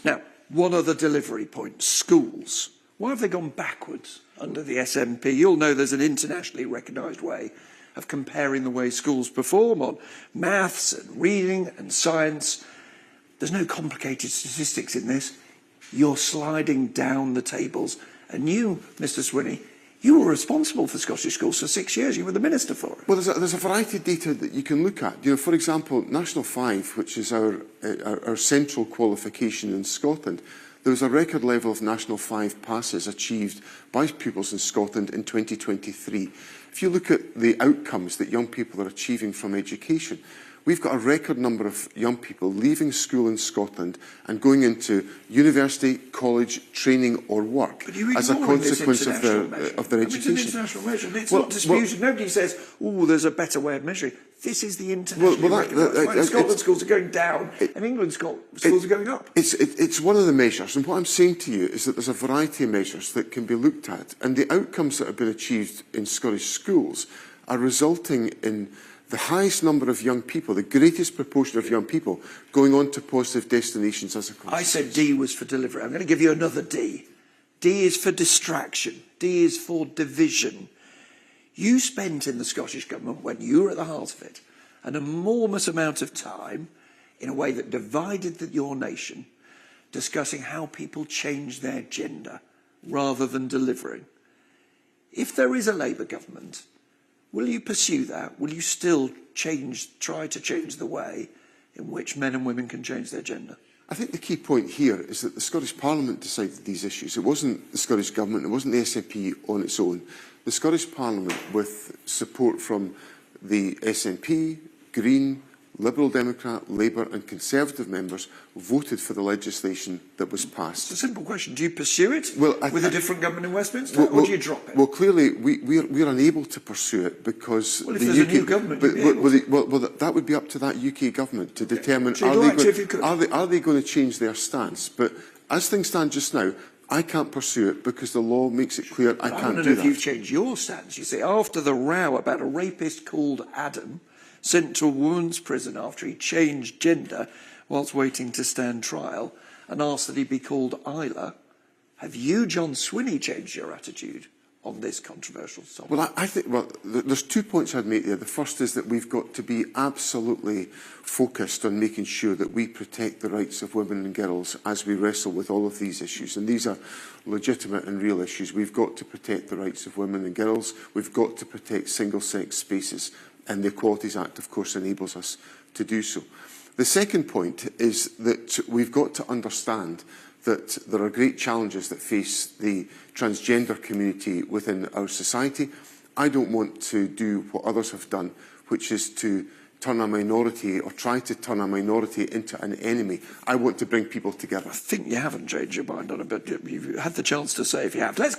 Now, one other delivery point, schools. Why have they gone backwards under the SNP? You'll know there's an internationally recognised way of comparing the way schools perform on maths and reading and science. There's no complicated statistics in this. You're sliding down the tables. And you, Mr. Swinney, you were responsible for Scottish schools for 6 years. You were the minister for it. Well, there's a variety of data that you can look at. You know, for example, National 5, which is our central qualification in Scotland, there was a record level of National 5 passes achieved by pupils in Scotland in 2023. If you look at the outcomes that young people are achieving from education, we've got a record number of young people leaving school in Scotland and going into university, college, training or work as a consequence of their education. It's an international measure. It's not disputed. Nobody says, oh, there's a better way of measuring. This is the international measure. Scotland schools are going down and England schools are going up. It's one of the measures, and what I'm saying to you is that there's a variety of measures that can be looked at, and the outcomes that have been achieved in Scottish schools are resulting in the highest number of young people, the greatest proportion of young people, going on to positive destinations as a consequence. I said D was for delivery. I'm going to give you another D. D is for distraction. D is for division. You spent in the Scottish Government, when you were at the heart of it, an enormous amount of time in a way that divided your nation, discussing how people change their gender rather than delivering. If there is a Labour government, will you pursue that? Will you still try to change the way in which men and women can change their gender? I think the key point here is that the Scottish Parliament decided these issues. It wasn't the Scottish Government, it wasn't the SNP on its own. The Scottish Parliament, with support from the SNP, Green, Liberal Democrat, Labour and Conservative members, voted for the legislation that was passed. It's a simple question. Do you pursue it with a different government in Westminster, or do you drop it? Well, clearly, we're unable to pursue it because the UK... a new government, that would be up to that UK government to determine are they going to change their stance. But as things stand just now, I can't pursue it because the law makes it clear I can't do that. I don't know if you've changed your stance. You see, after the row about a rapist called Adam, sent to a women's prison after he changed gender whilst waiting to stand trial and asked that he be called Isla, have you, John Swinney, changed your attitude on this controversial topic? Well, I think, there's 2 points I'd make there. The first is that we've got to be absolutely focused on making sure that we protect the rights of women and girls as we wrestle with all of these issues. And these are legitimate and real issues. We've got to protect the rights of women and girls. We've got to protect single-sex spaces. And the Equalities Act, of course, enables us to do so. The second point is that we've got to understand that there are great challenges that face the transgender community within our society. I don't want to do what others have done, which is to turn a minority or try to turn a minority into an enemy. I want to bring people together. I think you haven't changed your mind on it, but you've had the chance to say if you have. Let's